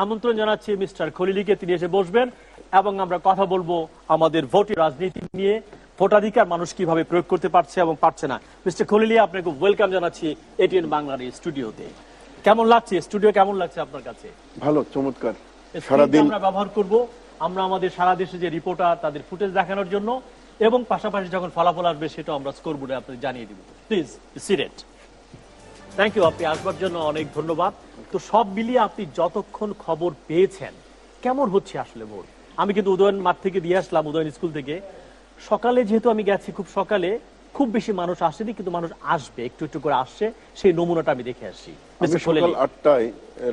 আমন্ত্রণ জানাচ্ছি মিস্টার খলিলিকে, তিনি এসে বসবেন এবং আমরা কথা বলবো আমাদের ভোটের রাজনীতি নিয়ে, ভোটাধিকার মানুষ কিভাবে প্রয়োগ করতে পারছে এবং পারছে না। মিস্টার খলিলি, আপনাকে ওয়েলকাম জানাচ্ছি এটিএন বাংলার স্টুডিওতে। কেমন লাগছে স্টুডিও, কেমন লাগছে আপনার কাছে? ভালো, চমৎকার। সারাদিন আমরা ব্যবহার করব আমরা আমাদের সারা দেশে যে রিপোর্টার তাদের ফুটেজ দেখানোর জন্য, এবং পাশাপাশি যখন ফলাফল আসবে সেটা আমরা স্কোরবোর্ডে আপনাদের জানিয়ে দিব। Please sit. থ্যাংক ইউ, আপনি আসবার জন্য অনেক ধন্যবাদ। তো সব মিলিয়ে আপনি যতক্ষণ খবর পেয়েছেন, কেমন হচ্ছে আসলে ভোট? আমি কিন্তু উদয়ন মাঠ থেকে দিয়ে আসলাম, উদয়ন স্কুল থেকে। সকালে যেহেতু আমি গেছি, খুব সকালে, খুব বেশি মানুষ আসেনি, কিন্তু মানুষ আসবে, একটু একটু করে আসছে, সেই নমুনাটা আমি দেখে আসছি। সকাল 8টায়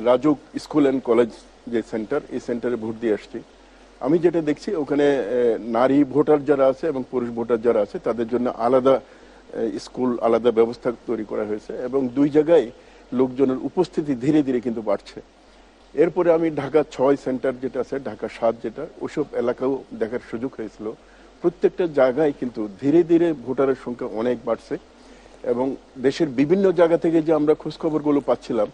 রাজুক স্কুল এন্ড কলেজ যে সেন্টার, এই সেন্টারে ভোট দিয়ে আসছি। আমি যেটা দেখছি ওখানে নারী ভোটার যারা আছে এবং পুরুষ ভোটার যারা আছে তাদের জন্য আলাদা স্কুল, আলাদা ব্যবস্থা তৈরি করা হয়েছে, এবং দুই জায়গায় লোকজনের উপস্থিতি ধীরে ধীরে কিন্তু বাড়ছে। এরপরে আমি ঢাকা 6 সেন্টার যেটা আছে, ঢাকা 7 যেটা, ওইসব এলাকাও দেখার সুযোগ হয়েছিল। প্রত্যেকটা জায়গায় কিন্তু ধীরে ধীরে ভোটারের সংখ্যা অনেক বাড়ছে, এবং দেশের বিভিন্ন জায়গা থেকে যে আমরা খোঁজখবরগুলো পাচ্ছিলাম,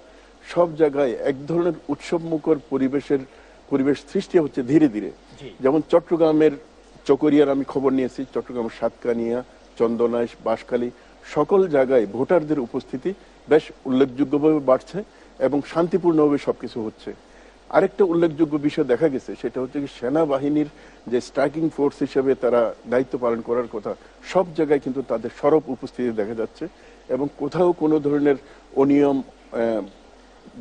সব জায়গায় এক ধরনের উৎসবমুখর পরিবেশ সৃষ্টি হচ্ছে ধীরে ধীরে। যেমন চট্টগ্রামের চকরিয়ার আমি খবর নিয়েছি, চট্টগ্রামের সাতকানিয়া, চন্দনাইশ, বাঁশখালী, সকল জায়গায় ভোটারদের উপস্থিতি বেশ উল্লেখযোগ্যভাবে বাড়ছে এবং শান্তিপূর্ণভাবে সবকিছু হচ্ছে। আরেকটা উল্লেখযোগ্য বিষয় দেখা গেছে, সেটা হচ্ছে কি সেনাবাহিনীর যে স্ট্রাইকিং ফোর্স হিসেবে তারা দায়িত্ব পালন করার কথা, সব জায়গায় কিন্তু তাদের সরব উপস্থিতি দেখা যাচ্ছে, এবং কোথাও কোনো ধরনের অনিয়ম,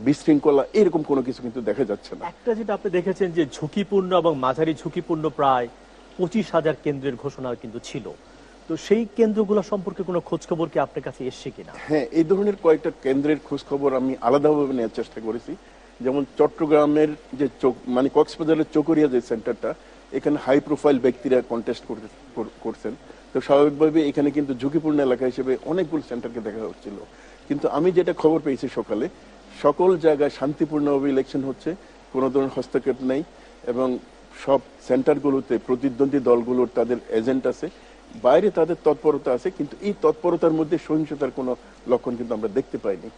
বিশৃঙ্খলা এরকম কোনো কিছু কিন্তু দেখা যাচ্ছে না। একটা যেটা আপনি দেখেছেন যে ঝুঁকিপূর্ণ এবং মাঝারি ঝুঁকিপূর্ণ প্রায় 25,000 কেন্দ্রের ঘোষণা কিন্তু ছিল, তো সেই কেন্দ্রগুলো সম্পর্কে কোনো খোঁজ খবর কি আপনার কাছে এসছে কিনা? হ্যাঁ, এই ধরনের কয়েকটা কেন্দ্রের খোঁজ খবর আমি আলাদাভাবে নেওয়ার চেষ্টা করেছি। যেমন চট্টগ্রামের যে মানে কক্সবাজারের চকরিয়া যে সেন্টারটা, এখানে হাই প্রোফাইল ব্যক্তিরা কন্টেস্ট করছেন, তো স্বাভাবিকভাবে এখানে কিন্তু ঝুঁকিপূর্ণ এলাকা হিসেবে অনেকগুলো সেন্টারকে দেখা হচ্ছিল। কিন্তু আমি যেটা খবর পেয়েছি সকালে, সকল জায়গায় শান্তিপূর্ণভাবে ইলেকশন হচ্ছে, কোনো ধরনের হস্তক্ষেপ নেই, এবং সব সেন্টারগুলোতে প্রতিদ্বন্দ্বী দলগুলোর তাদের এজেন্ট আছে, বাইরে তাদের তৎপরতা আছে, কিন্তু এই তৎপরতার মধ্যে সহিংসতার কোনো লক্ষণ কিন্তু আমরা দেখতে পাইনি।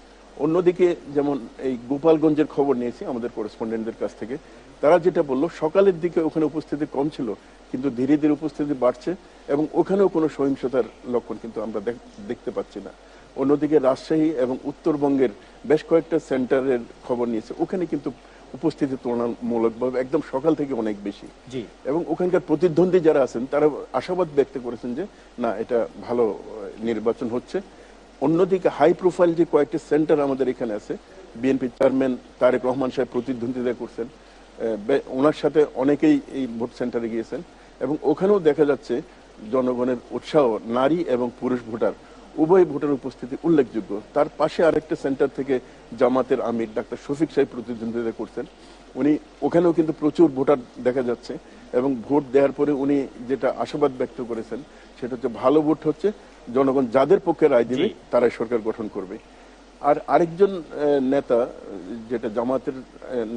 অন্যদিকে যেমন এই গোপালগঞ্জের খবর নিয়েছি আমাদের করেসপন্ডেন্টদের কাছ থেকে, তারা যেটা বললো সকালের দিকে ওখানে উপস্থিতি কম ছিল, কিন্তু ধীরে ধীরে উপস্থিতি বাড়ছে, এবং ওখানেও কোনো সহিংসতার লক্ষণ কিন্তু আমরা দেখতে পাচ্ছি না। অন্যদিকে রাজশাহী এবং উত্তরবঙ্গের বেশ কয়েকটা সেন্টারের খবর নিয়েছে, ওখানে কিন্তু উপস্থিতি তুলনামূলকভাবে একদম সকাল থেকে অনেক বেশি, এবং ওখানকার প্রতিদ্বন্দ্বী যারা আছেন তারা আশাবাদ ব্যক্ত করেছেন যে না, এটা ভালো নির্বাচন হচ্ছে। অন্যদিকে হাই প্রোফাইল যে কয়েকটি সেন্টার আমাদের এখানে আছে, বিএনপি চেয়ারম্যান তারেক রহমান সাহেব প্রতিদ্বন্দ্বিতা করছেন, ওনার সাথে অনেকেই এই ভোট সেন্টারে গিয়েছেন, এবং ওখানেও দেখা যাচ্ছে জনগণের উৎসাহ, নারী এবং পুরুষ ভোটার উভয় ভোটার উপস্থিতি উল্লেখযোগ্য। তার পাশে আরেকটা সেন্টার থেকে জামাতের আমির ডাক্তার শফিক সাহেব প্রতিদ্বন্দ্বিতা করছেন, উনি ওখানেও কিন্তু প্রচুর ভোটার দেখা যাচ্ছে, এবং ভোট দেওয়ার পরে উনি যেটা আশাবাদ ব্যক্ত করেছেন সেটা হচ্ছে ভালো ভোট হচ্ছে, জনগণ যাদের পক্ষে রায় দিবে তারাই সরকার গঠন করবে। আর আরেকজন নেতা, যেটা জামাতের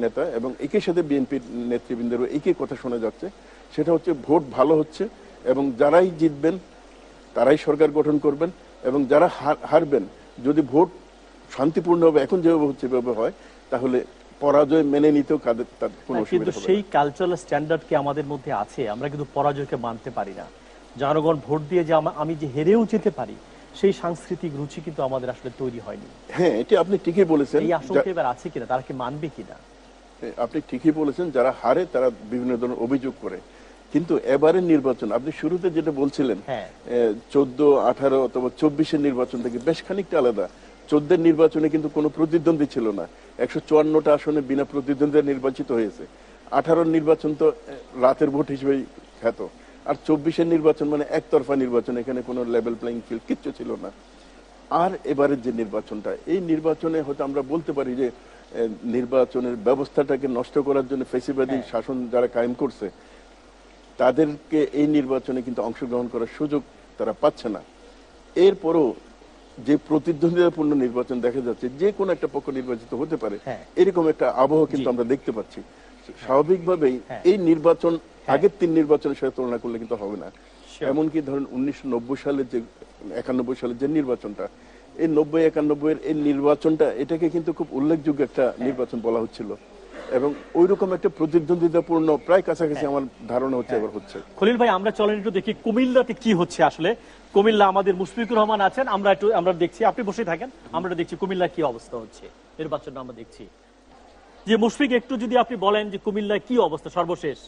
নেতা এবং একই সাথে বিএনপির নেতৃবৃন্দেরও একই কথা শোনা যাচ্ছে, সেটা হচ্ছে ভোট ভালো হচ্ছে, এবং যারাই জিতবেন তারাই সরকার গঠন করবেন, এবং যারা হারবেন, যদি ভোট শান্তিপূর্ণভাবে এখন যেভাবে হচ্ছে এভাবে হয়, তাহলে পরাজয় মেনে নিতেও তাদের কোনো অসুবিধা হবে না। সেই কালচারাল স্ট্যান্ডার্ড কি আমাদের মধ্যে আছে? আমরা কিন্তু পরাজয়কে মানতে পারি না। জনগণ ভোট দিয়ে যে আমি যে হেরেও যেতে পারি, সেই সাংস্কৃতিক রুচি কিন্তু আমাদের আসলে তৈরি হয়নি। হ্যাঁ, এটা আপনি ঠিকই বলেছেন। এই আশঙ্কা এবার আছে কিনা, তারা কি মানবে কিনা? আপনি ঠিকই বলেছেন, যারা হারে তারা বিভিন্ন ধরনের অভিযোগ করে, কিন্তু এবারের নির্বাচন আপনি শুরুতে যেটা বলছিলেন 14, 18 অথবা 24-এর নির্বাচন থেকে বেশ খানিকটা আলাদা। 14-এর নির্বাচনে কিন্তু কোনো প্রতিদ্বন্দ্বী ছিল না, 154টা আসনে বিনা প্রতিদ্বন্দ্বী নির্বাচিত হয়েছে। 18-র নির্বাচন তো রাতের ভোট হিসেবেই খ্যাত, আর 24-এর নির্বাচন মানে একতরফা নির্বাচন, এখানে কোনো লেভেল প্লেইং ফিল্ড কিচ্ছু ছিল না। আর এবারের যে নির্বাচনটা, এই নির্বাচনে হয়তো আমরা বলতে পারি যে নির্বাচনের ব্যবস্থাটাকে নষ্ট করার জন্য ফ্যাসিবাদী শাসন যারা কায়েম করছে, তাদেরকে এই নির্বাচনে কিন্তু অংশগ্রহণ করার সুযোগ তারা পাচ্ছে না। এরপরও যে প্রতিদ্বন্দ্বিতাপূর্ণ নির্বাচন দেখা যাচ্ছে, যে কোনো একটা পক্ষ নির্বাচিত হতে পারে, এরকম একটা আবহাওয়া কিন্তু আমরা দেখতে পাচ্ছি। স্বাভাবিকভাবেই এই নির্বাচন আগের 3 নির্বাচনের সাথে তুলনা করলে কিন্তু হবে না। এমনকি ধরেন 1990 সালের যে 91 সালের যে নির্বাচনটা, এই 90-91-এর এই নির্বাচনটা, এটাকে কিন্তু খুব উল্লেখযোগ্য একটা নির্বাচন বলা হচ্ছিল, এবং ওইরকম একটা প্রতিদ্বন্দ্বিতাপূর্ণ প্রায় কাছাকাছি আমার ধারণা হচ্ছে এবার হচ্ছে। খলিল ভাই, আমরা চলেন একটু দেখি কুমিল্লাতে কি হচ্ছে আসলে। কুমিল্লা আমাদের মুশফিকুর রহমান আছেন, আমরা দেখছি, আপনি বসে থাকেন, আমরা দেখছি কুমিল্লা কি অবস্থা হচ্ছে নির্বাচন আমরা দেখছি। যে মুশফিক, একটু যদি আপনি বলেন যে কুমিল্লায় কি অবস্থা সর্বশেষ,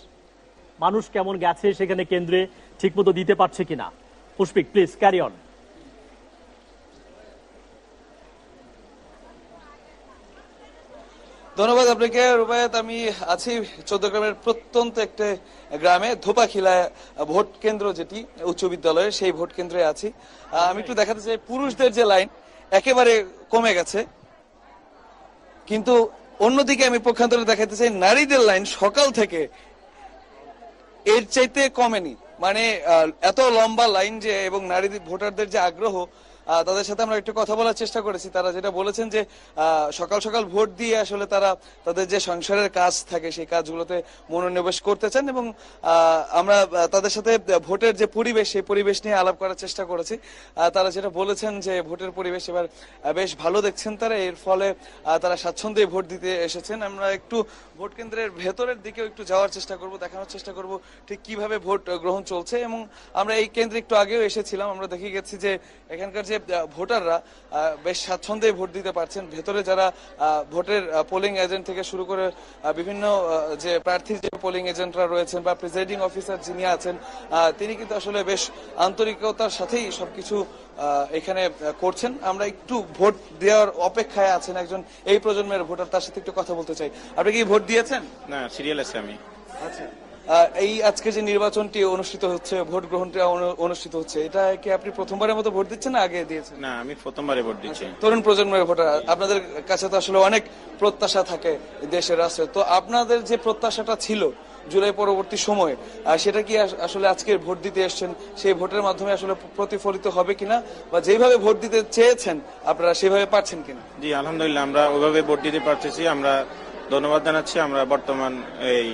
মানুষ কেমন গেছে সেখানে কেন্দ্রে, ঠিকমতো দিতে পারছে কিনা। Mushfiq, please carry on. ধন্যবাদ আপনাকে রুবায়েত। আমি আছি চৌদ্দগ্রামের প্রত্যন্ত একটা গ্রামে, ধোপাখিলায় ভোট কেন্দ্র যেটি উচ্চ বিদ্যালয়ের, সেই ভোট কেন্দ্রে আছি। আমি একটু দেখাতে চাই, পুরুষদের যে লাইন একেবারে কমে গেছে, কিন্তু অন্যদিকে আমি পক্ষান্তরে দেখাতে চাই নারীদের লাইন সকাল থেকে এর চাইতে কমেনি। মানে এত লম্বা লাইন যে, এবং নারী ভোটারদের যে আগ্রহ, তাদের সাথে আমরা একটু কথা বলার চেষ্টা করেছি। তারা যেটা বলেছেন যে সকাল সকাল ভোট দিয়ে আসলে তারা তাদের যে সংসারের কাজ থাকে সেই কাজগুলোতে মনোনিবেশ করতে চান, এবং আমরা তাদের সাথে ভোটের যে পরিবেশ সেই পরিবেশ নিয়ে আলাপ করার চেষ্টা করেছি। তারা যেটা বলেছেন যে ভোটের পরিবেশ এবার বেশ ভালো দেখছেন তারা, এর ফলে তারা স্বাচ্ছন্দ্যে ভোট দিতে এসেছেন। আমরা একটু ভোট কেন্দ্রের ভেতরের দিকেও একটু যাওয়ার চেষ্টা করব, দেখানোর চেষ্টা করব ঠিক কিভাবে ভোট গ্রহণ চলছে। এবং আমরা এই কেন্দ্রে একটু আগেও এসেছিলাম, আমরা দেখে গেছি যে এখানকার যে ভোটাররা বেশ স্বাচ্ছন্দ্যে ভোট দিতে পারছেন। ভেতরে যারা ভোটের পোলিং এজেন্ট থেকে শুরু করে বিভিন্ন যে প্রার্থীর যে পোলিং এজেন্টরা রয়েছেন বা প্রিসাইডিং অফিসার যিনি আছেন, তিনি কিন্তু আসলে বেশ আন্তরিকতার সাথেই সবকিছু এখানে করছেন। আমরা একটু ভোট দেওয়ার অপেক্ষায় আছেন একজন এই প্রজন্মের ভোটার, তার সাথে একটু কথা বলতে চাই। আপনি কি ভোট দিয়েছেন? না, সিরিয়াল আছে আমি। আচ্ছা, এই আজকে যে নির্বাচনটি অনুষ্ঠিত হচ্ছে, ভোট গ্রহণটি অনুষ্ঠিত হচ্ছে, এটা কি আপনি প্রথমবারের মতো ভোট দিচ্ছেন না আগে দিয়েছেন? না, আমি প্রথমবারে ভোট দিচ্ছি। তরুণ প্রজন্মের ভোটার, আপনাদের কাছে তো আসলে অনেক প্রত্যাশা থাকে দেশের রাষ্ট্রে, তো আপনাদের যে প্রত্যাশাটা ছিল জুলাই পরবর্তী সময়ে, সেটা কি আসলে আজকে ভোট দিতে এসছেন সেই ভোটের মাধ্যমে আসলে প্রতিফলিত হবে কিনা, বা যেভাবে ভোট দিতে চেয়েছেন আপনারা সেভাবে পারছেন কিনা? জি, আলহামদুলিল্লাহ, আমরা ওইভাবে ভোট দিতে পারতেছি। আমরা ধন্যবাদ জানাচ্ছি আমরা বর্তমান এই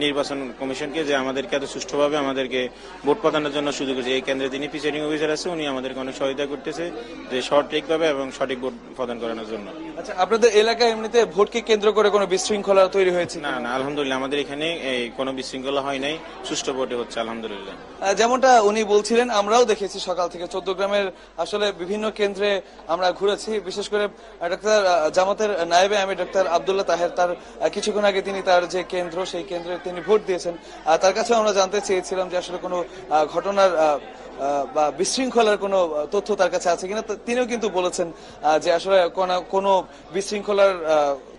নির্বাচন কমিশনকে, যে আমাদেরকে এত সুষ্ঠুভাবে আমাদেরকে ভোট প্রদানের জন্য সুযোগ হয়েছে। এই কেন্দ্রে যিনি প্রিসাইডিং অফিসার আছে, উনি আমাদেরকে অনেক সহায়তা করতেছে যে সঠিকভাবে এবং সঠিক ভোট প্রদান করানোর জন্য। আচ্ছা, আপনাদের এলাকায় এমনিতে ভোটকে কেন্দ্র করে কোনো বিশৃঙ্খলা তৈরি হয়েছে? না না, আলহামদুলিল্লাহ, আমাদের এখানে এই কোনো বিশৃঙ্খলা হয় নাই, সুষ্ঠু ভোটে হচ্ছে আলহামদুলিল্লাহ। যেমনটা উনি বলছিলেন, আমরাও দেখেছি সকাল থেকে চৌদ্দগ্রামের আসলে বিভিন্ন কেন্দ্রে আমরা ঘুরেছি, বিশেষ করে ডাক্তার জামাতের নায়েবে আমির ডাক্তার আব্দুল্লাহ তাহের, তার কিছুক্ষণ আগে তিনি তার যে কেন্দ্র সেই কেন্দ্রে তিনি ভোট দিয়েছেন। তার কাছেও আমরা জানতে চেয়েছিলাম যে আসলে কোনো ঘটনার বা বিশৃঙ্খলার কোনো তথ্য তার কাছে আছে কিনা। তিনিও কিন্তু বলেছেন যে আসলে কোনো বিশৃঙ্খলার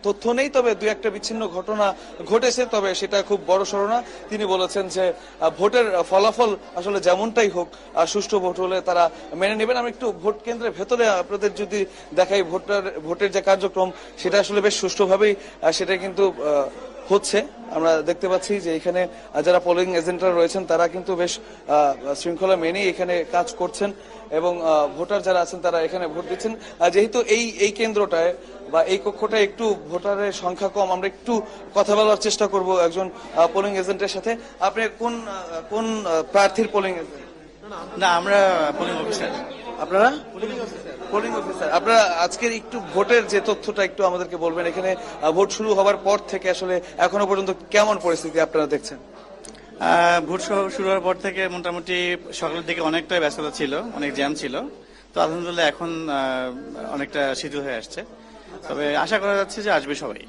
তথ্য নেই, তবে দুই একটা বিচ্ছিন্ন ঘটনা ঘটেছে, তবে সেটা খুব বড় সড় না। তিনি বলেছেন যে ভোটের ফলাফল আসলে যেমনটাই হোক, সুষ্ঠু ভোট হলে তারা মেনে নেবেন। আমি একটু ভোট কেন্দ্রের ভেতরে আপনাদের যদি দেখাই, ভোটের যে কার্যক্রম সেটা আসলে বেশ সুষ্ঠুভাবেই সেটা কিন্তু হচ্ছে। আমরা দেখতে পাচ্ছি যে এখানে যারা পোলিং এজেন্টরা রয়েছেন তারা কিন্তু বেশ শৃঙ্খলা মেনেই এখানে কাজ করছেন, এবং ভোটার যারা আছেন তারা এখানে ভোট দিচ্ছেন। যেহেতু এই কেন্দ্রটায় বা এই কক্ষটায় একটু ভোটারের সংখ্যা কম, আমরা একটু কথা বলার চেষ্টা করব একজন পোলিং এজেন্টের সাথে। আপনি কোন প্রার্থীর পোলিং এজেন্ট? না, আমরা পোলিং অফিসার। আপনারা পোলিং অফিসার। আপনারা আজকের একটু ভোটের যে তথ্যটা একটু আমাদেরকে বলবেন, এখানে ভোট শুরু হওয়ার পর থেকে আসলে এখনো পর্যন্ত কেমন পরিস্থিতি আপনারা দেখছেন? ভোট শুরু হওয়ার পর থেকে মোটামুটি সকালের দিকে অনেকটাই ব্যস্ততা ছিল, অনেক জ্যাম ছিল। তো আলহামদুলিল্লাহ এখন অনেকটা শিথিল হয়ে আসছে, তবে আশা করা যাচ্ছে যে আসবে সবাই।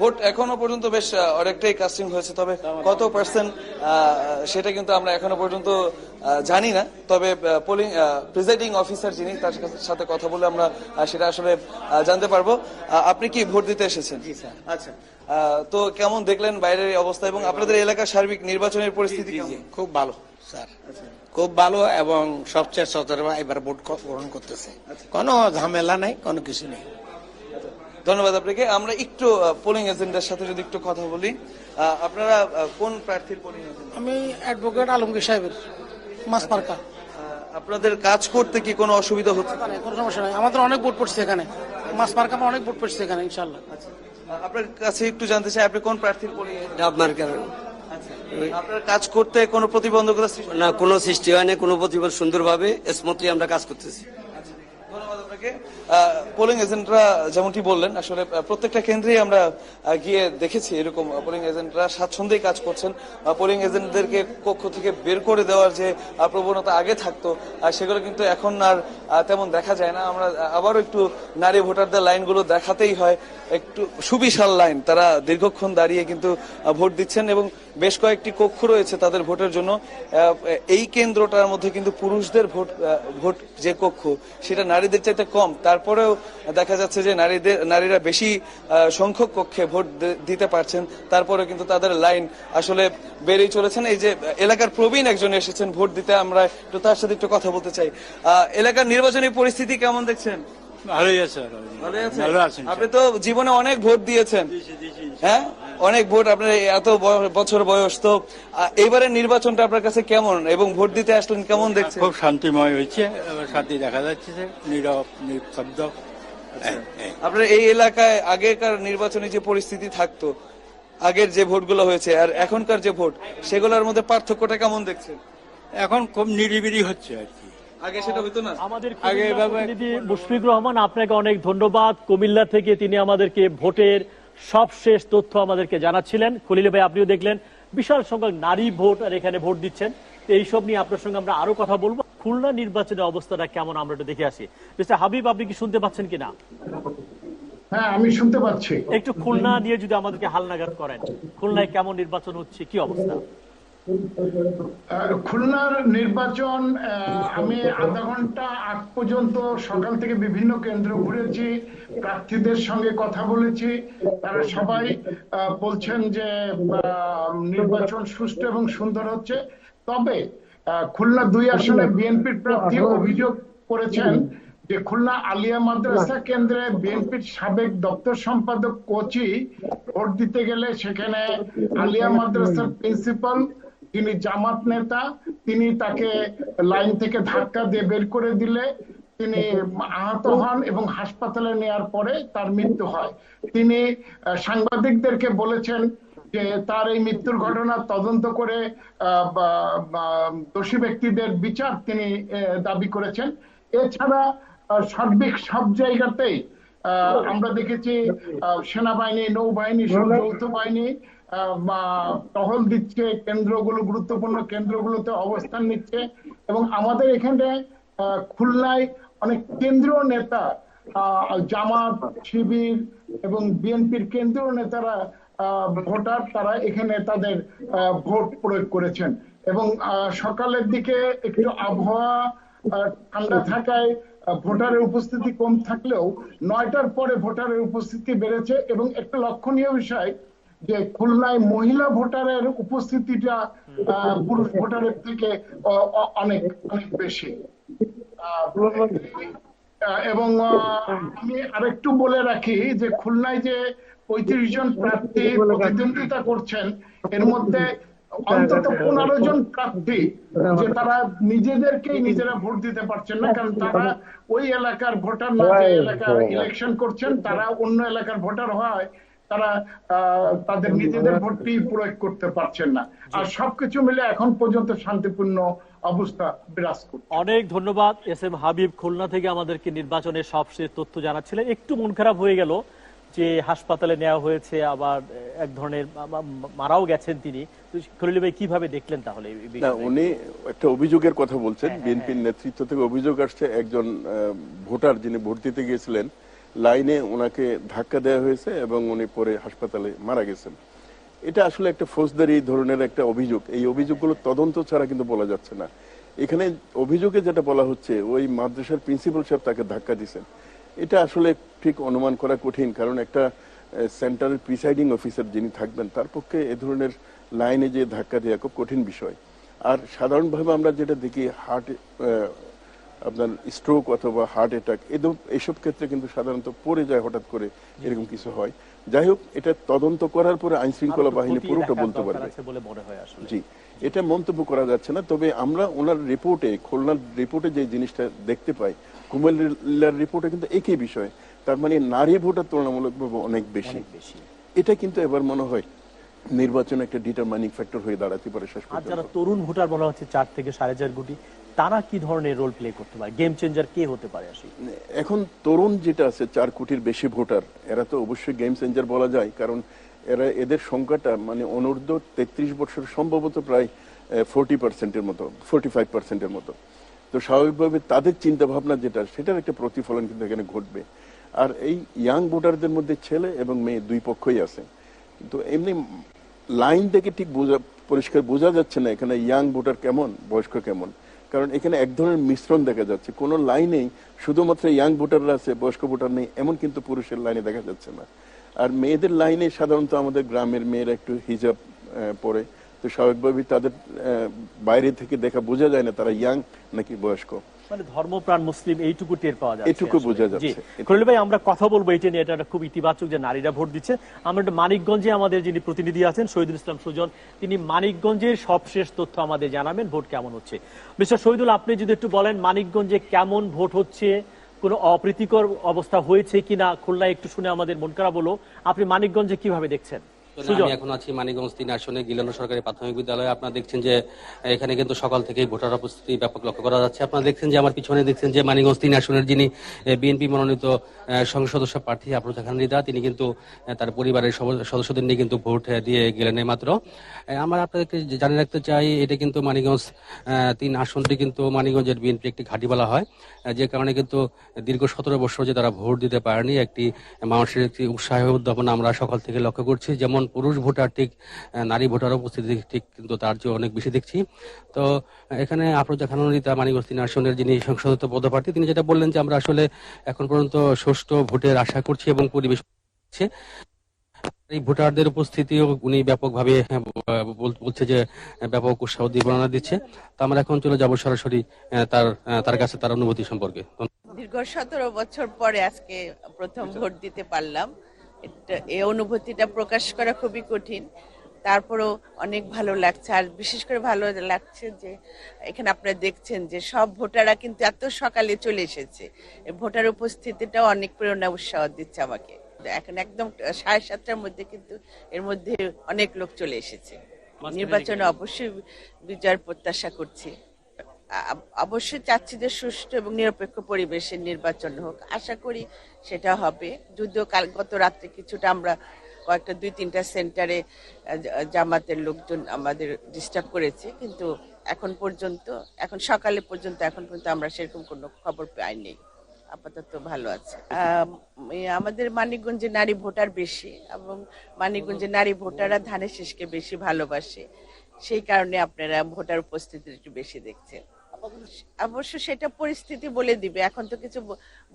ভোট এখনো পর্যন্ত বেশ অনেকটাই কাস্টিং হয়েছে, তবে কত পার্সেন্ট সেটা কিন্তু আমরা এখনো পর্যন্ত জানি না। তবে পোলিং প্রিসাইডিং অফিসার যিনি, তার সাথে কথা বলে আমরা সেটা আসলে জানতে পারবো। আপনি কি ভোট দিতে এসেছেন? জি স্যার। আচ্ছা, তো কেমন দেখলেন বাইরের অবস্থা এবং আপনাদের এলাকার সার্বিক নির্বাচনের পরিস্থিতি কেমন? খুব ভালো স্যার, খুব ভালো, এবং সবচেয়ে সতর্ক এবার ভোট গ্রহণ করতেছে, কোনো ঝামেলা নাই, কোনো কিছু নেই। ধন্যবাদ আপনাকে। আমরা একটু পোলিং এজেন্টের সাথে যদি একটু কথা বলি, আপনারা কোন প্রার্থীর পোলিং এজেন্ট? আমি অ্যাডভোকেট আলমগীর সাহেবের মাসমার্কা। আপনাদের কাজ করতে কি কোনো অসুবিধা হচ্ছে? কোনো সমস্যা নাই, আমাদের অনেক ভোট পড়ছে এখানে, মাসমার্কা অনেক ভোট পড়ছে এখানে ইনশাল্লাহ। আপনার কাছে একটু জানতে চাই, আপনি কোন প্রার্থীর পোলিং এজেন্ট? ডাব মার্কার। আপনার কাজ করতে কোনো প্রতিবন্ধকতা সৃষ্টি? না, কোনো সৃষ্টি হয় না, কোনো প্রতিবাদ সুন্দরভাবে স্মুথলি আমরা কাজ করতেছি। ধন্যবাদ আপনাকে। পোলিং এজেন্টরা যেমনটি বললেন, আসলে প্রত্যেকটা কেন্দ্রেই আমরা গিয়ে দেখেছি এরকম পোলিং এজেন্টরা স্বাচ্ছন্দ্যেই কাজ করছেন। পোলিং এজেন্টদেরকে কক্ষ থেকে বের করে দেওয়ার যে প্রবণতা আগে থাকতো, সেগুলো কিন্তু এখন আর তেমন দেখা যায় না। আমরা আবারও একটু নারী ভোটারদের লাইনগুলো দেখাতেই হয়, একটু সুবিশাল লাইন, তারা দীর্ঘক্ষণ দাঁড়িয়ে কিন্তু ভোট দিচ্ছেন এবং বেশ কয়েকটি কক্ষ রয়েছে তাদের ভোটের জন্য। এই কেন্দ্রটার মধ্যে কিন্তু পুরুষদের ভোট যে কক্ষ সেটা নারীদের চাইতে কম, তারপরেও দেখা যাচ্ছে যে নারীরা বেশি সংখ্যক কক্ষে ভোট দিতে পারছেন, তারপরে কিন্তু তাদের লাইন আসলে বেড়েই চলেছেন। এই যে এলাকার প্রবীণ একজন এসেছেন ভোট দিতে, আমরা একটু তার সাথে একটু কথা বলতে চাই। এলাকার নির্বাচনী পরিস্থিতি কেমন দেখছেন? ভালোই আছে। ভালো আছেন? আপনি তো জীবনে অনেক ভোট দিয়েছেন, হ্যাঁ অনেক ভোট, আপনার এত বছর বয়স, তো এইবারের নির্বাচনটা আপনার কাছে কেমন এবং ভোট দিতে আসলেন কেমন দেখছেন? খুব শান্তিময় হয়েছে, শান্তি দেখা যাচ্ছে, যে নীরব নিঃশব্দ। আপনার এই এলাকায় আগেকার নির্বাচনী যে পরিস্থিতি থাকতো, আগের যে ভোটগুলো হয়েছে আর এখনকার যে ভোট, সেগুলোর মধ্যে পার্থক্যটা কেমন দেখছেন? এখন খুব নিরিবিলি হচ্ছে আর কি, আগে সেটা হইতো না। আমাদের মুশফিকুর রহমান, আপনাকে অনেক ধন্যবাদ। কুমিল্লা থেকে তিনি আমাদেরকে ভোটের সবশেষ তথ্য আমাদেরকে জানাচ্ছিলেন। খলিল ভাই, আপনিও দেখলেন বিশাল সংখ্যক নারী ভোট আর এখানে ভোট দিচ্ছেন। এইসব নিয়ে আপনার সঙ্গে আমরা আরো কথা বলবো। খুলনা নির্বাচনের অবস্থাটা কেমন আমরা একটু দেখে আসি। মিস্টার হাবিব, আপনি কি শুনতে পাচ্ছেন কিনা? হ্যাঁ, আমি শুনতে পাচ্ছি। একটু খুলনা নিয়ে যদি আমাদেরকে হালনাগাদ করেন, খুলনায় কেমন নির্বাচন হচ্ছে, কি অবস্থা? খুলনার নির্বাচন, আমি আধা ঘন্টা আগ পর্যন্ত সকাল থেকে বিভিন্ন কেন্দ্র ঘুরেছি, প্রার্থীদের সঙ্গে কথা বলেছি। তারা সবাই বলছেন যে নির্বাচন সুষ্ঠু এবং সুন্দর হচ্ছে। তবে খুলনা 2 আসনে বিএনপির প্রার্থী অভিযোগ করেছেন যে খুলনা আলিয়া মাদ্রাসা কেন্দ্রে বিএনপির সাবেক দপ্তর সম্পাদক কোচি ভোট দিতে গেলে সেখানে আলিয়া মাদ্রাসার প্রিন্সিপাল, তিনি জামাত নেতা, তিনি তাকে লাইন থেকে ধাক্কা দিয়ে বের করে দিলে তিনি আহত হন এবং হাসপাতালে নেওয়ার পরে তার মৃত্যু হয়। তিনি সাংবাদিকদেরকে বলেছেন যে তার এই মৃত্যুর ঘটনা তদন্ত করে দোষী ব্যক্তিদের বিচার তিনি দাবি করেছেন। এছাড়া সার্বিক সব জায়গাতেই আমরা দেখেছি সেনাবাহিনী, নৌবাহিনী, যৌথ বাহিনী টহল দিচ্ছে, কেন্দ্রগুলো, গুরুত্বপূর্ণ কেন্দ্রগুলোতে অবস্থান নিচ্ছে। এবং আমাদের এখানে খুলনায় অনেক কেন্দ্রীয় নেতা, জামাত, শিবির এবং বিএনপির কেন্দ্রীয় নেতারা, ভোটার, তারা এখানে তাদের ভোট প্রয়োগ করেছেন। এবং সকালের দিকে একটু আবহাওয়া ঠান্ডা থাকায় ভোটারের উপস্থিতি কম থাকলেও 9টার পরে ভোটারের উপস্থিতি বেড়েছে। এবং একটা লক্ষণীয় বিষয় যে খুলনায় মহিলা ভোটারের উপস্থিতিটা পুরুষ ভোটারের থেকে অনেক অনেক বেশি। এবং আমি আরেকটু বলে রাখি যে খুলনায় যে 35 জন প্রার্থী প্রতিদ্বন্দ্বিতা করছেন, এর মধ্যে অন্তত 15 জন প্রার্থী যে তারা নিজেদেরকেই নিজেরা ভোট দিতে পারছেন না, কারণ তারা ওই এলাকার ভোটার না, যে এলাকার ইলেকশন করছেন তারা অন্য এলাকার ভোটার হয়, তারা তাদের নিজেদের ভোটটি প্রয়োগ করতে পারছেন না। আর সবকিছু মিলে এখন পর্যন্ত শান্তিপূর্ণ অবস্থা বিরাজ করছে। অনেক ধন্যবাদ এস এম হাবিব, খুলনা থেকে আমাদেরকে নির্বাচনের সবশেষ তথ্য জানাচ্ছিলেন। একটু মন খারাপ হয়ে গেল যে হাসপাতালে নেওয়া হয়েছে, আবার এক ধরনের মারাও গেছেন তিনি। খলিল ভাই, কিভাবে দেখলেন তাহলে? উনি একটা অভিযোগের কথা বলছেন, বিএনপির নেতৃত্ব থেকে অভিযোগ আসছে একজন ভোটার যিনি ভোট দিতে গিয়েছিলেন, লাইনে ওনাকে ধাক্কা দেওয়া হয়েছে এবং উনি পরে হাসপাতালে মারা গেছেন। এটা আসলে একটা ফৌজদারি ধরনের একটা অভিযোগ। এই অভিযোগগুলো তদন্ত ছাড়া কিন্তু বলা যাচ্ছে না। এখানে অভিযোগে যেটা বলা হচ্ছে, ওই মাদ্রাসার প্রিন্সিপাল সাহেব তাকে ধাক্কা দিয়েছেন। এটা আসলে ঠিক অনুমান করা কঠিন, কারণ একটা সেন্টারের প্রিসাইডিং অফিসার যিনি থাকবেন তার পক্ষে এ ধরনের লাইনে যে ধাক্কা দেওয়া খুব কঠিন বিষয়। আর সাধারণভাবে আমরা যেটা দেখি, হার্ট আপনার স্ট্রোক অথবা হার্ট অ্যাটাক, এইসব ক্ষেত্রে কিন্তু সাধারণত পড়ে যায় হঠাৎ করে, এরকম কিছু হয়। যাই হোক, এটা তদন্ত করার পরে আইন শৃঙ্খলা বাহিনী পুরোটা বলতে পারবে। জি, এটা মন্তব্য করা যাচ্ছে না। তবে আমরা ওনার রিপোর্টে, খুলনার রিপোর্টে যে জিনিসটা দেখতে পাই, কুমিল্লার রিপোর্টে কিন্তু একই বিষয়। তার মানে নারী ভোটার তুলনামূলকভাবে অনেক বেশি। এটা কিন্তু এবার মনে হয় নির্বাচনে একটা ডিটারমাইনিং ফ্যাক্টর হয়ে দাঁড়াতে পারে শেষ পর্যন্ত। যারা তরুণ ভোটার বলা হচ্ছে 4 থেকে 4.5 কোটি, তারা কি ধরনের রোল প্লে করতে পারে, গেম চেঞ্জার কে হতে পারে আসলে? এখন তরুণ যেটা আছে 4 কোটির বেশি ভোটার, এরা তো অবশ্যই গেম চেঞ্জার বলা যায়, কারণ এদের সংখ্যাটা মানে অনূর্ধ্ব 33 বছর সম্ভবত প্রায় 40%-এর মতো, 45%-এর মতো। তো স্বাভাবিকভাবে তাদের চিন্তা ভাবনা যেটা, সেটার একটা প্রতিফলন কিন্তু এখানে ঘটবে। আর এই ইয়াং ভোটারদের মধ্যে ছেলে এবং মেয়ে দুই পক্ষই আছে, কিন্তু এমনি লাইন থেকে ঠিক পরিষ্কার বোঝা যাচ্ছে না এখানে ইয়াং ভোটার কেমন, বয়স্ক কেমন, কারণ এখানে এক ধরনের মিশ্রণ দেখা যাচ্ছে। কোনো লাইনেই শুধুমাত্র ইয়াং ভোটাররা আছে, বয়স্ক ভোটার নেই, এমন কিন্তু পুরুষের লাইনে দেখা যাচ্ছে না। আর মেয়েদের লাইনে সাধারণত আমাদের গ্রামের মেয়েরা একটু হিজাব পরে, তো স্বাভাবিকভাবেই তাদের বাইরে থেকে দেখা বোঝা যায় না তারা ইয়াং নাকি বয়স্ক, মানে ধর্মপ্রাণ মুসলিম এইটুকু টের পাওয়া যাচ্ছে, এটুকু বোঝা যাচ্ছে। খলিল ভাই, আমরা কথা বলবো এটা নিয়ে, এটা খুব ইতিবাচক যে নারীরা ভোট দিচ্ছে। আমরা একটু মানিকগঞ্জে আমাদের যিনি প্রতিনিধি আছেন শহীদুল ইসলাম সুজন, তিনি মানিকগঞ্জের সবশেষ তথ্য আমাদের জানাবেন, ভোট কেমন হচ্ছে। মিস্টার শহীদুল, আপনি যদি একটু বলেন মানিকগঞ্জে কেমন ভোট হচ্ছে, কোনো অপ্রীতিকর অবস্থা হয়েছে কিনা, খুলনায় একটু শুনে আমাদের মন খারাপ হলো। আপনি মানিকগঞ্জে কিভাবে দেখছেন? আমি এখন আছি মানিকগঞ্জ 3 আসনে গিলানো সরকারি প্রাথমিক বিদ্যালয়ে। আপনারা দেখছেন যে এখানে কিন্তু সকাল থেকেই ভোটার উপস্থিতি ব্যাপক লক্ষ্য করা যাচ্ছে। আপনারা দেখছেন যে আমার পিছনে দেখছেন যে মানিকগঞ্জ 3 আসনের যিনি বিএনপি মনোনীত সংসদ সদস্য প্রার্থী আফরোজা খান রিদা, তিনি কিন্তু তার পরিবারের সদস্যদের নিয়ে কিন্তু ভোট দিয়ে গেলেন মাত্র। আমরা আপনাদেরকে জানিয়ে রাখতে চাই, এটা কিন্তু মানিকগঞ্জ 3 আসনটি কিন্তু মানিকগঞ্জের বিএনপি একটি ঘাঁটি বলা হয়, যে কারণে কিন্তু দীর্ঘ 17 বছর যে তারা ভোট দিতে পারেনি, একটি মানুষের একটি উৎসাহ উদ্যাপনা আমরা সকাল থেকে লক্ষ্য করছি। যেমন পুরুষ ভোটার ঠিক, নারী ভোটার উপস্থিতি ঠিক কিন্তু তার চেয়ে অনেক বেশি দেখছি। তো এখানে আফরোজা খান রিদা মানিকগঞ্জ 3 আসনের যিনি সংসদ পদপ্রার্থী, তিনি যেটা বললেন যে আমরা আসলে এখন পর্যন্ত সুষ্ঠু ভোটের আশা করছি এবং পরিবেশ এই ভোটারদের উপস্থিতিও উনি ব্যাপকভাবে বলছে যে ব্যাপক উৎসাহ উদ্দীপনা দিচ্ছে। তো আমরা এখন চলে যাব সরাসরি তার কাছে তার অনুভূতি সম্পর্কে। দীর্ঘ 17 বছর পরে আজকে প্রথম ভোট দিতে পারলাম। এই অনুভূতিটা প্রকাশ করা খুবই কঠিন, তারপরেও অনেক ভালো লাগছে। আর বিশেষ করে ভালো লাগছে যে এখানে আপনারা দেখছেন যে সব ভোটাররা কিন্তু এত সকালে চলে এসেছে। ভোটার উপস্থিতিটাও অনেক প্রেরণা উৎসাহ দিচ্ছে আমাকে। এখন একদম 7:30টার মধ্যে কিন্তু এর মধ্যে অনেক লোক চলে এসেছে। নির্বাচনে অবশ্যই বিজয়ের প্রত্যাশা করছি। অবশ্যই চাচ্ছি যে সুষ্ঠু এবং নিরপেক্ষ পরিবেশে নির্বাচন হোক, আশা করি সেটা হবে। যদিও গত রাত্রে কিছুটা আমরা কয়েকটা 2-3টা সেন্টারে জামাতের লোকজন আমাদের ডিস্টার্ব করেছে, কিন্তু এখন সকালে পর্যন্ত আমরা সেরকম কোনো খবর পাইনি। আপাতত ভালো আছে। আমাদের মানিকগঞ্জে নারী ভোটার বেশি এবং মানিকগঞ্জে নারী ভোটাররা ধানের শীষকে বেশি ভালোবাসে, সেই কারণে আপনারা ভোটার উপস্থিতি একটু বেশি দেখছেন। অবশ্য সেটা পরিস্থিতি বলে দিবে, এখন তো কিছু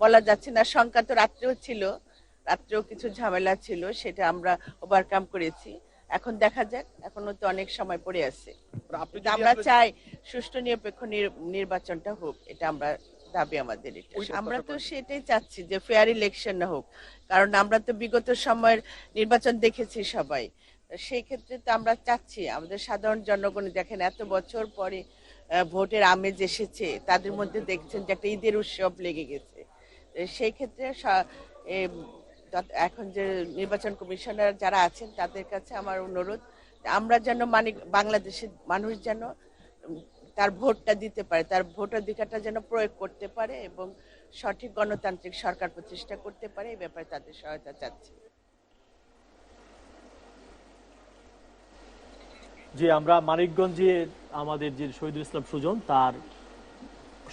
বলা যাচ্ছে না। সংখ্যা তো রাত্রেও কিছু ঝামেলা ছিল, সেটা আমরা ওভারকাম করেছি। এখন দেখা যাক, এখনো তো অনেক সময় পড়ে আছে। আমরা চাই সুষ্ঠু নিরপেক্ষ নির্বাচনটা হোক, এটা আমরা দাবি আমাদের। আমরা তো সেটাই চাচ্ছি যে ফেয়ার ইলেকশন হোক, কারণ আমরা তো বিগত সময়ের নির্বাচন দেখেছি সবাই। সেই ক্ষেত্রে তো আমরা চাচ্ছি আমাদের সাধারণ জনগণ দেখেন এত বছর পরে ভোটের আমেজ এসেছে, তাদের মধ্যে দেখছেন যে একটা ঈদের উৎসব লেগে গেছে। সেই ক্ষেত্রে এখন যে নির্বাচন কমিশনার যারা আছেন তাদের কাছে আমার অনুরোধ, আমরা যেন বাংলাদেশের মানুষ যেন তার ভোটটা দিতে পারে, তার ভোটাধিকারটা যেন প্রয়োগ করতে পারে এবং সঠিক গণতান্ত্রিক সরকার প্রতিষ্ঠা করতে পারে, এই ব্যাপারে তাদের সহায়তা চাচ্ছি। যে আমরা মানিকগঞ্জে আমাদের যে শহীদুল ইসলাম সুজন, তার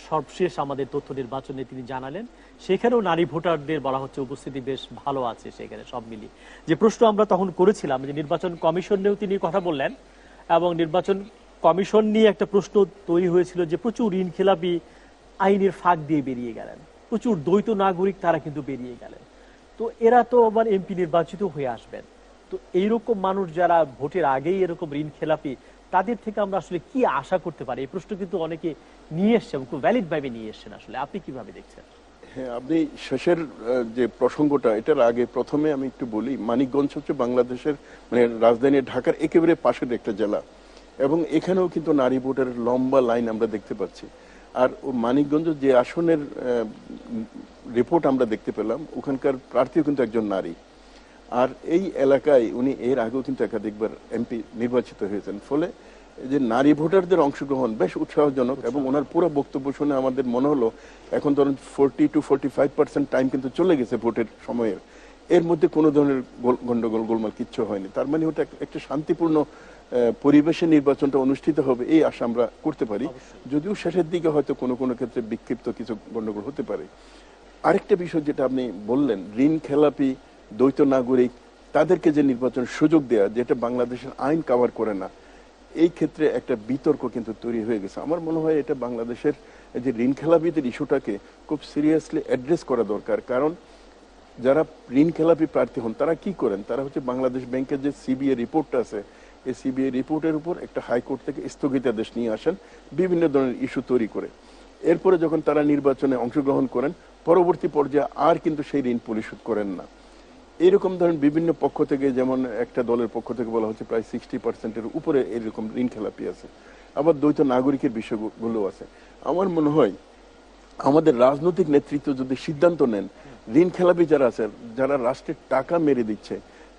সর্বশেষ আমাদের তথ্য নির্বাচনে তিনি জানালেন, সেখানেও নারী ভোটারদের বলা হচ্ছে উপস্থিতি বেশ ভালো আছে সেখানে সব মিলিয়ে। যে প্রশ্ন আমরা তখন করেছিলাম যে নির্বাচন কমিশন নিয়েও তিনি কথা বললেন, এবং নির্বাচন কমিশন নিয়ে একটা প্রশ্ন তৈরি হয়েছিল যে প্রচুর ঋণখেলাপি আইনের ফাঁক দিয়ে বেরিয়ে গেলেন, প্রচুর দ্বৈত নাগরিক তারা কিন্তু বেরিয়ে গেলেন। তো এরা তো আবার এমপি নির্বাচিত হয়ে আসবেন। তো এইরকম মানুষ যারা ভোটের আগেই এরকম ঋণ খেলাপি, তাদের থেকে আমরা আসলে কি আশা করতে পারি? এই প্রশ্ন কিন্তু অনেকে নিয়ে এসছে, খুব ভ্যালিড ভাবে নিয়ে এসছেন। আসলে আপনি কিভাবে দেখছেন? হ্যাঁ, আপনি শেষের যে প্রসঙ্গটা, এটার আগে প্রথমে আমি একটু বলি, মানিকগঞ্জ হচ্ছে বাংলাদেশের মানে রাজধানী ঢাকার একেবারে পাশের একটা জেলা, এবং এখানেও কিন্তু নারী ভোটারের লম্বা লাইন আমরা দেখতে পাচ্ছি। আর মানিকগঞ্জ যে আসনের রিপোর্ট আমরা দেখতে পেলাম, ওখানকার প্রার্থীও কিন্তু একজন নারী। আর এই এলাকায় উনি এর আগেও কিন্তু একাধিকবার এমপি নির্বাচিত হয়েছেন। ফলে এই যে নারী ভোটারদের অংশগ্রহণ বেশ উৎসাহজনক, এবং ওনার পুরো বক্তব্য শুনে আমাদের মনে হলো এখন ধরুন 40 to 45% টাইম কিন্তু চলে গেছে ভোটের সময়ের, এর মধ্যে কোনো ধরনের গন্ডগোল গোলমাল কিচ্ছু হয়নি। তার মানে ওটা একটা শান্তিপূর্ণ পরিবেশে নির্বাচনটা অনুষ্ঠিত হবে এই আশা আমরা করতে পারি, যদিও শেষের দিকে হয়তো কোনো কোনো ক্ষেত্রে বিক্ষিপ্ত কিছু গন্ডগোল হতে পারে। আরেকটা বিষয় যেটা আপনি বললেন, ঋণ খেলাপি দ্বৈত নাগরিক তাদেরকে যে নির্বাচন সুযোগ দেয়া, যেটা বাংলাদেশের আইন কভার করে না, এই ক্ষেত্রে একটা বিতর্ক কিন্তু তৈরি হয়ে গেছে। আমার মনে হয় এটা বাংলাদেশের যে ঋণ খেলাপিদের ইস্যুটাকে খুব সিরিয়াসলি অ্যাড্রেস করা দরকার। কারণ যারা ঋণ খেলাপি প্রার্থী হন তারা কি করেন, তারা হচ্ছে বাংলাদেশ ব্যাংকের যে সিবিআই রিপোর্টটা আছে, এই সিবিআই রিপোর্টের উপর একটা হাইকোর্ট থেকে স্থগিতাদেশ নিয়ে আসেন বিভিন্ন ধরনের ইস্যু তৈরি করে। এরপরে যখন তারা নির্বাচনে অংশগ্রহণ করেন, পরবর্তী পর্যায়ে আর কিন্তু সেই ঋণ পরিশোধ করেন না। এরকম ধরেন বিভিন্ন পক্ষ থেকে, যেমন একটা দলের পক্ষ থেকে বলা হচ্ছে প্রায় 60%-এর উপরে এরকম ঋণ খেলাপি আছে। আবার দ্বৈত নাগরিকের বিষয়গুলো আছে। আমার মনে হয় আমাদের রাজনৈতিক নেতৃত্ব যদি সিদ্ধান্ত নেন, ঋণ খেলাপি যারা আছে, যারা রাষ্ট্রের টাকা মেরে দিচ্ছে,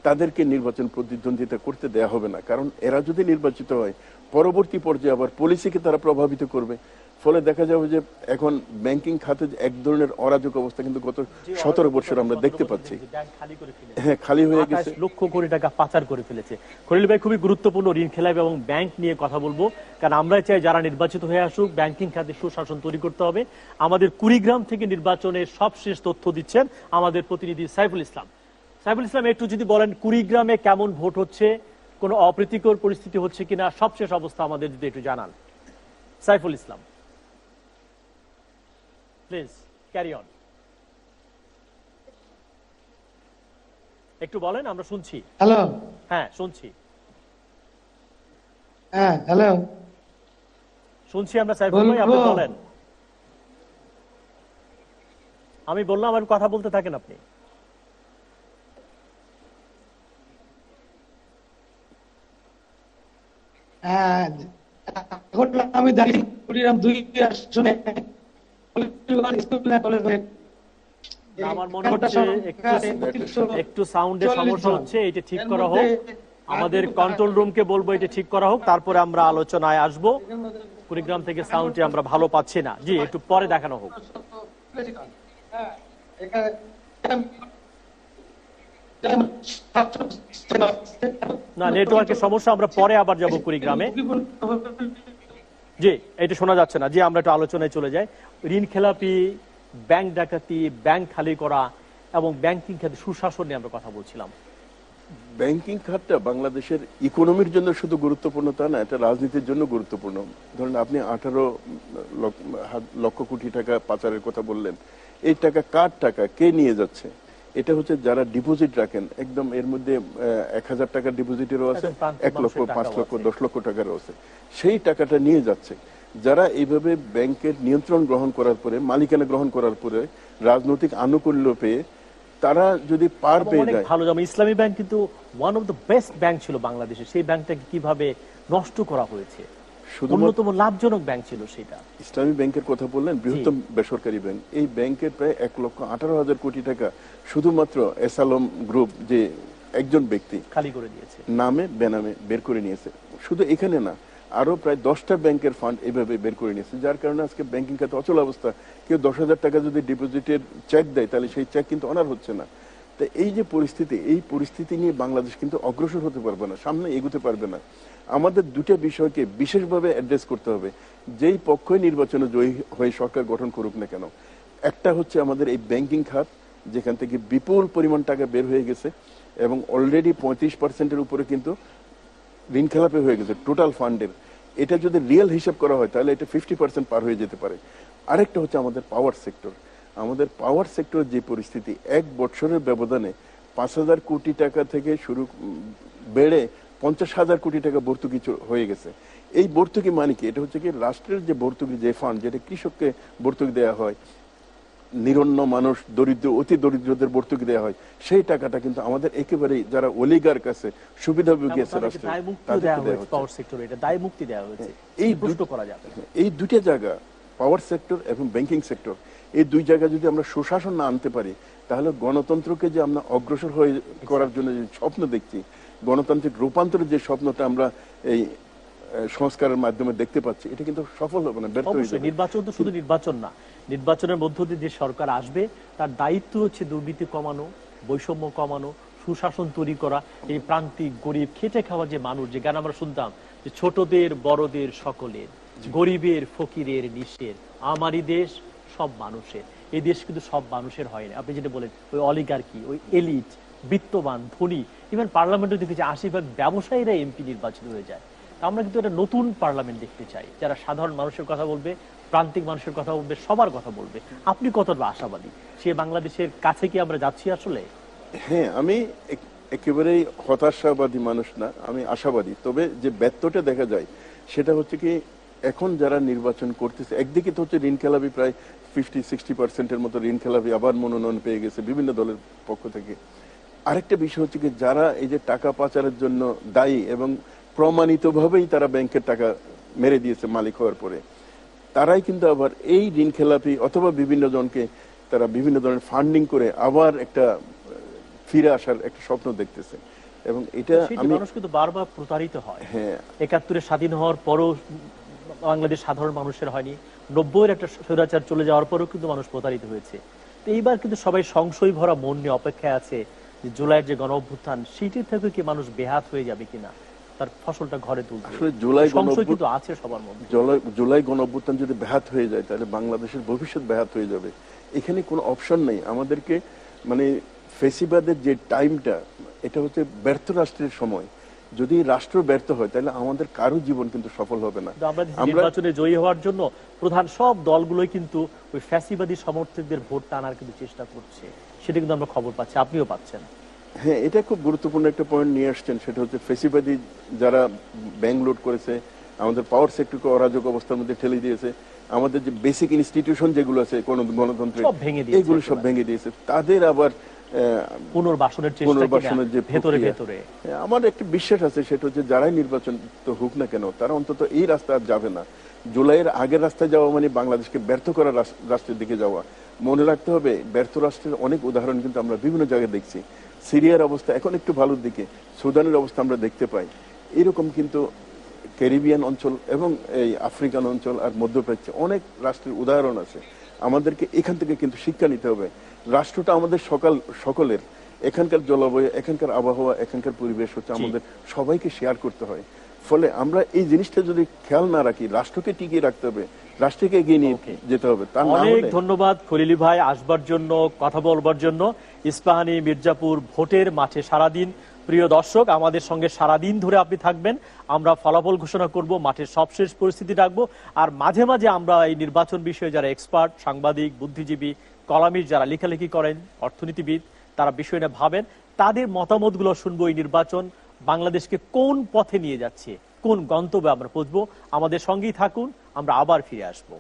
তাদেরকে নির্বাচন প্রতিদ্বন্দ্বিতা করতে দেয়া হবে না। কারণ এরা যদি নির্বাচিত হয়, পরবর্তী পর্যায়ে আবার পলিসিকে তারা প্রভাবিত করবে। ফলে দেখা যাবে যে এখন ব্যাংকিং খাতে এক ধরনের অরাজক অবস্থা কিন্তু গত 17 বছর আমরা দেখতে পাচ্ছি। হ্যাঁ, খালি হয়ে গেছে, 28 লক্ষ কোটি টাকা পাচার করে ফেলেছে। খলিল ভাই, খুবই গুরুত্বপূর্ণ ঋণ খেলাপি এবং ব্যাংক নিয়ে কথা বলবো, কারণ আমরা চাই যারা নির্বাচিত হয়ে আসুক, ব্যাংকিং খাতে সুশাসন তৈরি করতে হবে। আমাদের কুড়িগ্রাম থেকে নির্বাচনের সবশেষ তথ্য দিচ্ছেন আমাদের প্রতিনিধি সাইফুল ইসলাম। সাইফুল ইসলাম, একটু যদি বলেন কুড়িগ্রামে কেমন ভোট হচ্ছে, কোনো অপ্রীতিকর পরিস্থিতি হচ্ছে কিনা, সবশেষ অবস্থা আমাদের যদি একটু জানান। Saiful Islam, please carry on, একটু বলেন, আমরা শুনছি। হ্যালো, হ্যাঁ শুনছি, হ্যাঁ হ্যালো, শুনছি আমরা। সাইফুল ভাই, আপনি বলেন। আমি বললাম, আমার কথা বলতে থাকেন আপনি। হ্যাঁ, এখন আমি দাঁড়িয়ে কুড়িগ্রাম 2 আসনে আমার মনে হচ্ছে একটু সাউন্ডের সমস্যা হচ্ছে, এটা ঠিক করা হোক। আমাদের কন্ট্রোল রুমকে বলবো এটা ঠিক করা হোক, তারপরে আমরা আলোচনায় আসবো। কুড়িগ্রাম থেকে সাউন্ডটি আমরা ভালো পাচ্ছি না। জি, একটু পরে দেখানো হোক। না, নেটওয়ার্কের সমস্যা, আমরা পরে আবার যাব কুড়িগ্রামে। জি, এটা শোনা যাচ্ছে না। জি, আমরা একটু আলোচনায় চলে যাই। ঋণ খেলাপি, ব্যাংক ডাকাতি, ব্যাংক খালি করা এবং ব্যাংকিং খাতে সুশাসন নিয়ে আমরা কথা বলছিলাম। ব্যাংকিং খাতটা বাংলাদেশের ইকোনমির জন্য শুধু গুরুত্বপূর্ণ তা না, এটা রাজনীতির জন্য গুরুত্বপূর্ণ। ধরুন আপনি 18 লক্ষ কোটি টাকা পাচারের কথা বললেন, এই টাকা কার টাকা, কে নিয়ে যাচ্ছে? এটা হচ্ছে যারা ডিপোজিট রাখেন, একদম এর মধ্যে 1000 টাকার ডিপোজিটেরও আছে, 1 লক্ষ, 5 লক্ষ, 10 লক্ষ টাকারও আছে। সেই টাকাটা নিয়ে যাচ্ছে যারা এইভাবে ব্যাংকের নিয়ন্ত্রণ গ্রহণ করার পরে, মালিকানা গ্রহণ করার পরে, রাজনৈতিক আনুকূল্য পেয়ে তারা যদি পার পেয়ে যায়। ভালো, যেমন ইসলামী ব্যাংক কিন্তু one of the best bank ছিল বাংলাদেশে, সেই ব্যাংকটাকে কিভাবে নষ্ট করা হয়েছে। অন্যতম লাভজনক ব্যাংক ছিল সেটা। ইসলামী ব্যাংকের কথা বললেন, বৃহত্তম বেসরকারি ব্যাংক। এই ব্যাংকের প্রায় 1,18,000 কোটি টাকা শুধুমাত্র এসালম গ্রুপ যে একজন ব্যক্তি খালি করে দিয়েছে, নামে বেনামে বের করে নিয়েছে। শুধু এখানে না, আরো প্রায় 10টা ব্যাংকের ফান্ড এভাবে বের করে নিয়েছে, যার কারণে আজকে ব্যাংকিং খাতে অচল অবস্থা। কেউ 10,000 টাকা যদি ডিপোজিটের চেক দেয়, তাহলে সেই চেক কিন্তু অনার হচ্ছে না। তো এই যে পরিস্থিতি, এই পরিস্থিতি নিয়ে বাংলাদেশ কিন্তু অগ্রসর হতে পারবে না, সামনে এগোতে পারবে না। আমাদের দুটো বিষয়কে বিশেষভাবে অ্যাড্রেস করতে হবে, যেই পক্ষই নির্বাচনে জয়ী হয়ে সরকার গঠন করুক না কেন। একটা হচ্ছে আমাদের এই ব্যাংকিং খাত, যেখান থেকে বিপুল পরিমাণ টাকা বের হয়ে গেছে এবং অলরেডি 35%-এর উপরে কিন্তু ঋণ খেলাপি হয়ে গেছে টোটাল ফান্ডের। এটা যদি রিয়েল হিসাব করা হয় তাহলে এটা 50% পার হয়ে যেতে পারে। আরেকটা হচ্ছে আমাদের পাওয়ার সেক্টর। আমাদের পাওয়ার সেক্টরের যে পরিস্থিতি, 1 বছরের ব্যবধানে 5,000 কোটি টাকা থেকে শুরু বেড়ে 50,000 কোটি টাকা ভর্তুকি হয়ে গেছে। এই ভর্তুকি মানে কি? এটা হচ্ছে কি রাষ্ট্রের যে ভর্তুকি, যে ফান্ড, যেটা কৃষককে ভর্তুকি দেওয়া হয়, নিরন্ন মানুষ, দরিদ্র, অতি দরিদ্রদের ভর্তুকি দেওয়া হয়, সেই টাকাটা কিন্তু আমাদের একেবারে যারা অলিগার কাছে সুবিধাভোগী আছে রাষ্ট্রের, এই দুইটা জায়গা, পাওয়ার সেক্টর এবং ব্যাংকিং সেক্টর, এই দুই জায়গা যদি আমরা সুশাসন না আনতে পারি, তাহলে গণতন্ত্রকে যে আমরা অগ্রসর হয়ে করার জন্য যে স্বপ্ন দেখছি, গণতান্ত্রিক রূপান্তরের যে স্বপ্নটা আমরা এই সংস্কারের মাধ্যমে দেখতে পাচ্ছি, এটা কিন্তু সফল হবে না, ব্যর্থ হয়ে অবশ্যই যাবে। নির্বাচন তো শুধু নির্বাচন না, নির্বাচনের মধ্য দিয়ে যে সরকার আসবে তার দায়িত্ব হচ্ছে দুর্নীতি কমানো, বৈষম্য কমানো, সুশাসন তৈরি করা, এই প্রান্তিক গরিব খেটে খাওয়া যে মানুষ, যে গান আমরা শুনতাম যে ছোটদের বড়দের সকলের, গরিবের ফকিরের নিশের, আমারই দেশ সব মানুষের। এই দেশ কিন্তু সব মানুষের হয় না। আপনি যেটা বলেন ওই অলিগার্কি, ওই এলিট, বিত্তবান, ধনী, ইভেন পার্লামেন্টে দেখেছি ৮০% ব্যবসায়ীরা এমপি নির্বাচিত হয়ে যায়। আমরা কিন্তু একটা নতুন পার্লামেন্ট দেখতে চাই, যারা সাধারণ মানুষের কথা বলবে, প্রান্তিক মানুষের কথা বলবে, সবার কথা বলবে। আপনি কতটা আশাবাদী সে বাংলাদেশের কাছে কি আমরা যাচ্ছি আসলে? হ্যাঁ, আমি একেবারেই হতাশাবাদী মানুষ না, আমি আশাবাদী। তবে যে ব্যর্থটা দেখা যায় সেটা হচ্ছে কি, এখন যারা নির্বাচন করতেছে একদিকে তো হচ্ছে ঋণ খেলাপি, প্রায় 50-60% মতো ঋণ খেলাপি আবার মনোনয়ন পেয়ে গেছে বিভিন্ন দলের পক্ষ থেকে। আরেকটা বিষয় হচ্ছে কি, যারা এই যে টাকা পাচারের জন্য দায়ী এবং প্রমাণিতভাবেই তারা ব্যাংকের টাকা মেরে দিয়েছে মালিক হওয়ার পরে, তারাই কিন্তু আবার এই ঋণ খেলাপি অথবা বিভিন্ন জনকে তারা বিভিন্ন ধরনের ফান্ডিং করে আবার একটা ফিরে আসার একটা স্বপ্ন দেখতেছে। এবং এটা মানুষ কিন্তু বারবার প্রতারিত হয়। হ্যাঁ, ৭১ স্বাধীন হওয়ার পরও বাংলাদেশ সাধারণ মানুষের হয়নি, ৯০-এর একটা স্বৈরাচার চলে যাওয়ার পরও কিন্তু মানুষ প্রতারিত হয়েছে। তো এইবার কিন্তু সবাই সংশয় ভরা মন নিয়ে অপেক্ষায় আছে যে জুলাইয়ের যে গণ অভ্যুত্থান সেটির থেকে কি মানুষ বেহাত হয়ে যাবে কিনা, তার ফসলটা ঘরে তুলবে। আসলে জুলাই সংশয় কিন্তু আছে সবার মধ্যে। জুলাই গণ অভ্যুত্থান যদি ব্যাহত হয়ে যায় তাহলে বাংলাদেশের ভবিষ্যৎ ব্যাহত হয়ে যাবে। এখানে কোনো অপশন নেই আমাদেরকে। মানে ফেসিবাদের যে টাইমটা, এটা হচ্ছে ব্যর্থ রাষ্ট্রের সময়। যদি রাষ্ট্র ব্যর্থ হয় তাহলে আমাদের কারো জীবন কিন্তু সফল হবে না। আমরা নির্বাচনে জয়ী হওয়ার জন্য প্রধান সব দলগুলোই কিন্তু ওই ফ্যাসিবাদী সমর্থকদের ভোট টানার কিন্তু চেষ্টা করছে, সেটা কিন্তু আমরা খবর পাচ্ছি, আপনিও পাচ্ছেন। হ্যাঁ, এটা খুব গুরুত্বপূর্ণ একটা পয়েন্ট নিয়ে আসছেন। সেটা হচ্ছে ফেসিবাদী যারা ব্যাংক লুট করেছে, আমাদের পাওয়ার সেক্টরকে অরাজক অবস্থার মধ্যে ঠেলে দিয়েছে, আমাদের যে বেসিক ইনস্টিটিউশন যেগুলো আছে কোন গণতন্ত্রের, এগুলো সব ভেঙে দিয়েছে, তাদের আবার পুনর্বাসনের যে ভেতরে ভেতরে আমার একটা বিশ্বাস আছে, সেটা হচ্ছে যারাই নির্বাচন তো হোক না কেন, তারা অন্তত এই রাস্তা আর যাবে না। জুলাইয়ের আগের রাস্তায় যাওয়া মানে বাংলাদেশকে ব্যর্থ করার রাষ্ট্রের দিকে যাওয়া। মনে রাখতে হবে, ব্যর্থ রাষ্ট্রের অনেক উদাহরণ কিন্তু আমরা বিভিন্ন জায়গায় দেখছি। সিরিয়ার অবস্থা এখন একটু ভালোর দিকে, সুদানের অবস্থা আমরা দেখতে পাই। এরকম কিন্তু ক্যারিবিয়ান অঞ্চল এবং এই আফ্রিকান অঞ্চল আর মধ্যপ্রাচ্যে অনেক রাষ্ট্রের উদাহরণ আছে। আমাদেরকে এখান থেকে কিন্তু শিক্ষা নিতে হবে। রাষ্ট্রটা আমাদের সকলের, এখানকার জলবায়ু, এখানকার আবহাওয়া, এখানকার পরিবেশ হচ্ছে আমাদের সবাইকে শেয়ার করতে হয়। ফলে আমরা এই জিনিসটা যদি খেয়াল না রাখি, রাষ্ট্রকে টিকিয়ে রাখতে হবে, রাষ্ট্রকে এগিয়ে নিয়ে যেতে হবে। অনেক ধন্যবাদ খলিলি ভাই আসবার জন্য, কথা বলবার জন্য। ইস্পাহানী মির্জাপুর ভোটের মাঠে সারাদিন। প্রিয় দর্শক, আমাদের সঙ্গে সারাদিন ধরে আপনি থাকবেন। আমরা ফলাফল ঘোষণা করব, মাঠের সবশেষ পরিস্থিতি রাখবো, আর মাঝে মাঝে আমরা এই নির্বাচন বিষয়ে যারা এক্সপার্ট, সাংবাদিক, বুদ্ধিজীবী, কলামিস্ট যারা লেখালেখি করেন, অর্থনীতিবিদ, তারা বিষয় নিয়ে ভাবেন, তাদের মতামতগুলো শুনবো। এই নির্বাচন বাংলাদেশকে কোন পথে নিয়ে যাচ্ছে, কোন গন্তব্যে আমরা পৌঁছবো। আমাদের সঙ্গেই থাকুন, আমরা আবার ফিরে আসবো।